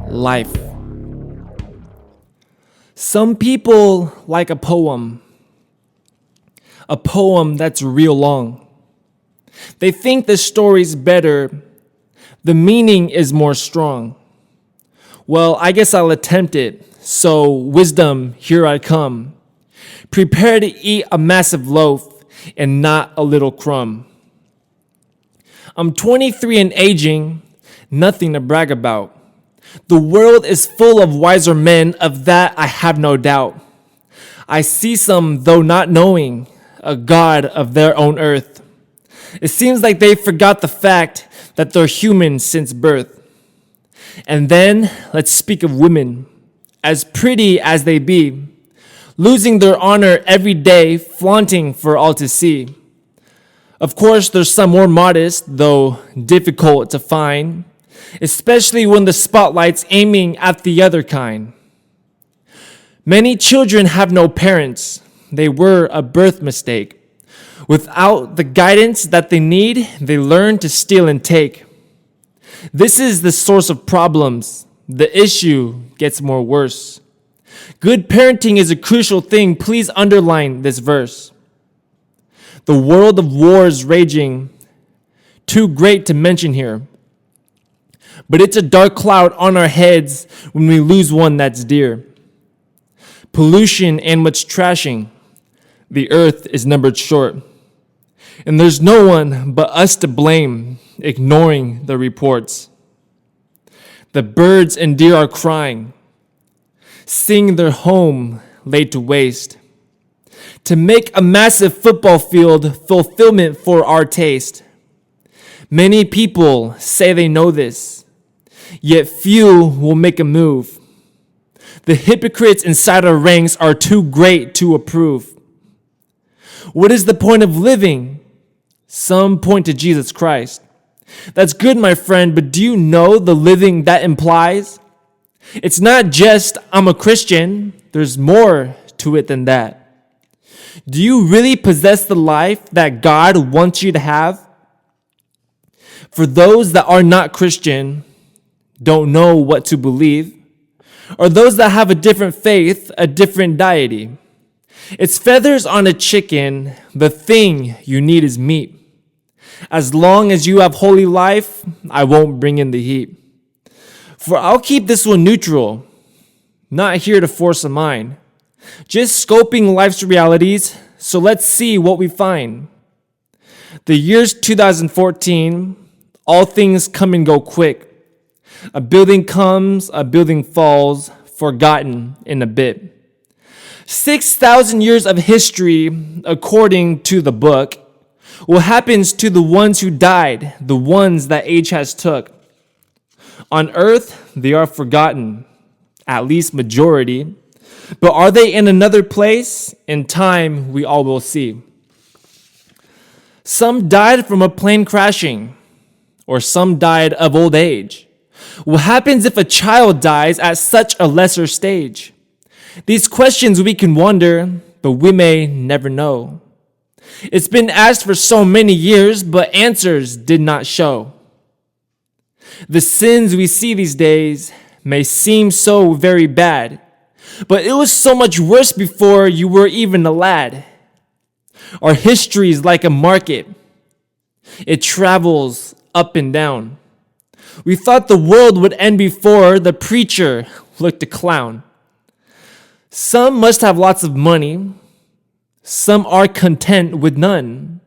Life. Some people like a poem that's real long. They think the story's better, the meaning is more strong. Well, I guess I'll attempt it, so wisdom, here I come. Prepare to eat a massive loaf and not a little crumb. I'm 23 and aging, nothing to brag about. The world is full of wiser men, of that I have no doubt. I see some, though not knowing, a god of their own earth. It seems like they forgot the fact that they're human since birth. And then, let's speak of women, as pretty as they be, losing their honor every day, flaunting for all to see. Of course, there's some more modest, though difficult to find, especially when the spotlight's aiming at the other kind. Many children have no parents. They were a birth mistake. Without the guidance that they need, they learn to steal and take. This is the source of problems. The issue gets more worse. Good parenting is a crucial thing. Please underline this verse. The world of wars raging, too great to mention here. But it's a dark cloud on our heads when we lose one that's dear. Pollution and much trashing. The earth is numbered short. And there's no one but us to blame, ignoring the reports. The birds and deer are crying, seeing their home laid to waste. To make a massive football field fulfillment for our taste. Many people say they know this, yet few will make a move. The hypocrites inside our ranks are too great to approve. What is the point of living? Some point to Jesus Christ. That's good, my friend, but do you know the living that implies? It's not just, I'm a Christian. There's more to it than that. Do you really possess the life that God wants you to have? For those that are not Christian, don't know what to believe, or those that have a different faith, a different deity. It's feathers on a chicken. The thing you need is meat. As long as you have holy life, I won't bring in the heat. For I'll keep this one neutral, not here to force a mind. Just scoping life's realities, so let's see what we find. The year's 2014, all things come and go quick. A building comes, a building falls, forgotten in a bit. 6,000 years of history, according to the book. What happens to the ones who died, the ones that age has took? On earth, they are forgotten, at least majority. But are they in another place? In time, we all will see. Some died from a plane crashing, or some died of old age. What happens if a child dies at such a lesser stage? These questions we can wonder, but we may never know. It's been asked for so many years, but answers did not show. The sins we see these days may seem so very bad, but it was so much worse before you were even a lad. Our history is like a market. It travels up and down. We thought the world would end before the preacher looked a clown. Some must have lots of money. Some are content with none.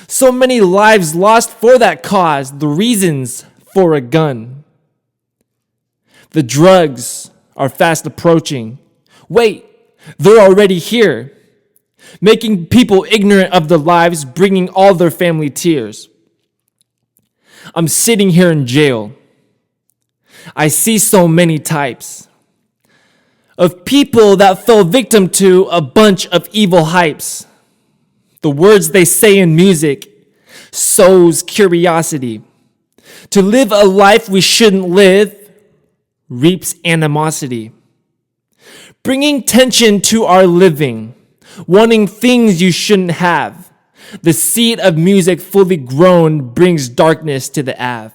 So many lives lost for that cause, the reasons for a gun. The drugs are fast approaching. Wait, they're already here, making people ignorant of their lives, bringing all their family tears. I'm sitting here in jail. I see so many types of people that fell victim to a bunch of evil hypes. The words they say in music sows curiosity. To live a life we shouldn't live reaps animosity. Bringing tension to our living, wanting things you shouldn't have, The seed of music fully grown brings darkness to the Ave.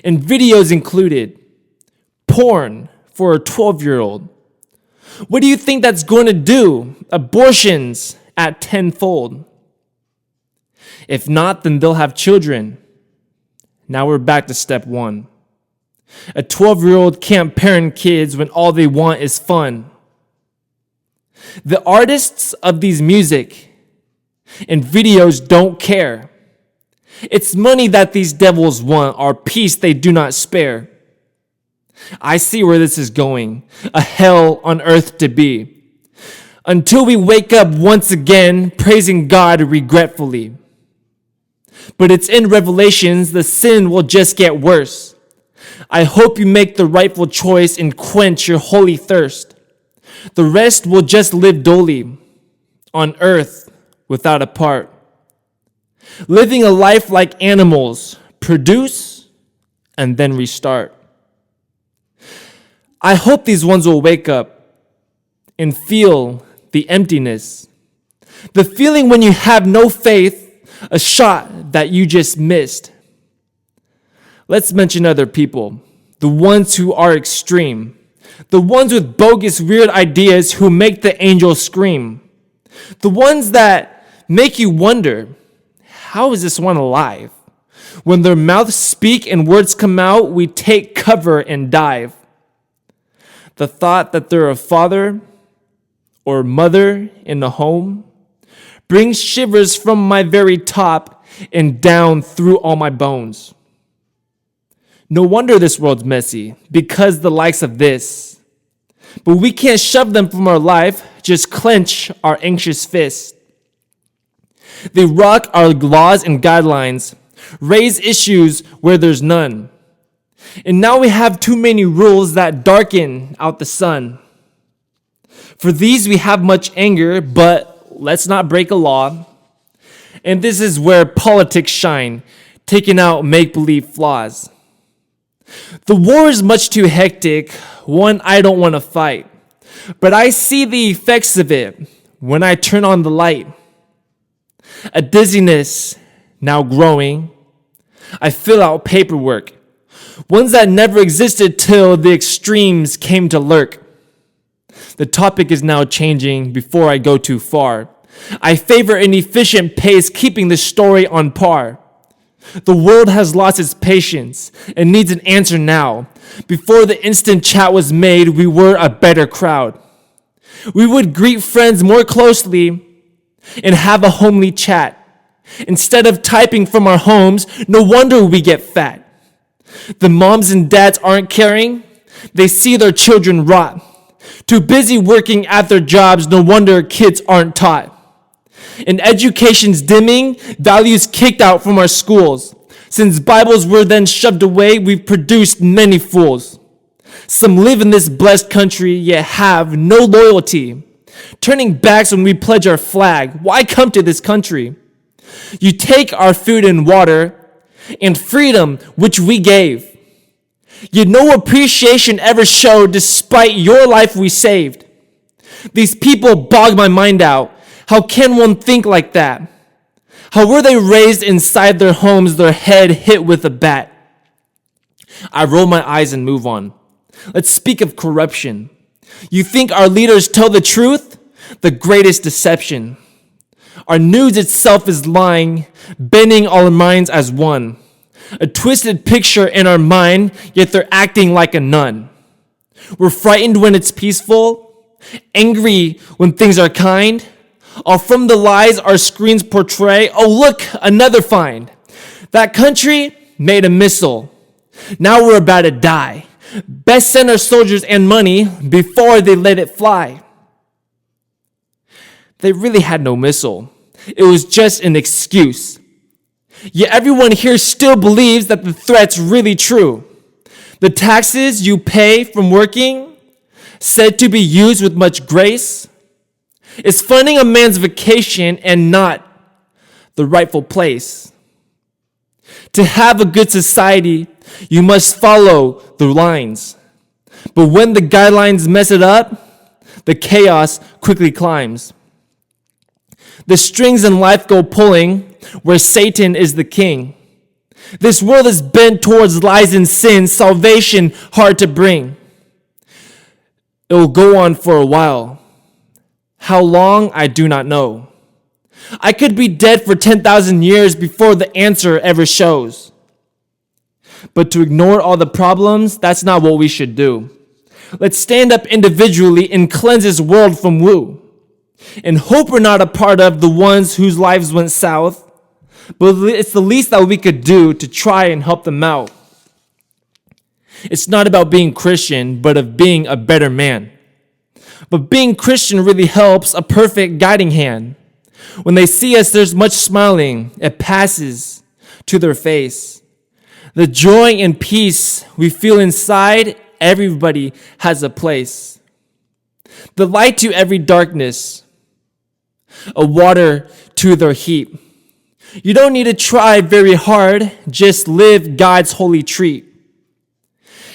And videos included porn for a 12-year-old. What do you think that's going to do? Abortions at tenfold. If not, then they'll have children. Now we're back to step one. A 12-year-old can't parent kids when all they want is fun. The artists of these music and videos don't care. It's money that these devils want, or peace they do not spare. I see where this is going, a hell on earth to be. Until we wake up once again, praising God regretfully. But it's in Revelations, the sin will just get worse. I hope you make the rightful choice and quench your holy thirst. The rest will just live dully on earth without a part. Living a life like animals, produce and then restart. I hope these ones will wake up and feel the emptiness. The feeling when you have no faith, a shot that you just missed. Let's mention other people, the ones who are extreme, the ones with bogus, weird ideas who make the angels scream, the ones that make you wonder, how is this one alive? When their mouths speak and words come out, we take cover and dive. The thought that they're a father or mother in a home brings shivers from my very top and down through all my bones. No wonder this world's messy, because the likes of this. But we can't shove them from our life, just clench our anxious fist. They rock our laws and guidelines, raise issues where there's none. And now we have too many rules that darken out the sun. For these we have much anger, but let's not break a law. And this is where politics shine, taking out make-believe flaws. The war is much too hectic, one I don't want to fight. But I see the effects of it when I turn on the light. A dizziness now growing. I fill out paperwork, ones that never existed till the extremes came to lurk. The topic is now changing before I go too far. I favor an efficient pace, keeping the story on par. The world has lost its patience and needs an answer now. Before the instant chat was made, we were a better crowd. We would greet friends more closely and have a homely chat. Instead of typing from our homes, no wonder we get fat. The moms and dads aren't caring. They see their children rot. Too busy working at their jobs, no wonder kids aren't taught. And education's dimming, values kicked out from our schools. Since Bibles were then shoved away, we've produced many fools. Some live in this blessed country, yet have no loyalty. Turning backs when we pledge our flag. Why come to this country? You take our food and water and freedom which we gave. Yet no appreciation ever showed despite your life we saved. These people bog my mind out. How can one think like that? How were they raised inside their homes, their head hit with a bat? I roll my eyes and move on. Let's speak of corruption. You think our leaders tell the truth? The greatest deception. Our news itself is lying, bending all our minds as one. A twisted picture in our mind, yet they're acting like a nun. We're frightened when it's peaceful, angry when things are kind. All from the lies our screens portray. Oh, look, another find. That country made a missile. Now we're about to die. Best send our soldiers and money before they let it fly. They really had no missile. It was just an excuse. Yet everyone here still believes that the threat's really true. The taxes you pay from working, said to be used with much grace, is funding a man's vacation and not the rightful place. To have a good society, you must follow the lines. But when the guidelines mess it up, the chaos quickly climbs. The strings in life go pulling where Satan is the king. This world is bent towards lies and sin, salvation hard to bring. It will go on for a while. How long, I do not know. I could be dead for 10,000 years before the answer ever shows. But to ignore all the problems, that's not what we should do. Let's stand up individually and cleanse this world from woo. And hope we're not a part of the ones whose lives went south. But it's the least that we could do to try and help them out. It's not about being Christian, but of being a better man. But being Christian really helps a perfect guiding hand. When they see us, there's much smiling. It passes to their face. The joy and peace we feel inside, everybody has a place. The light to every darkness, a water to their heat. You don't need to try very hard, just live God's holy treat.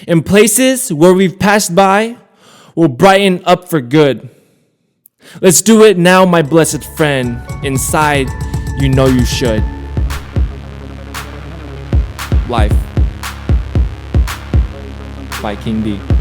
In places where we've passed by, we'll brighten up for good. Let's do it now, my blessed friend. Inside, you know you should. Life by King D.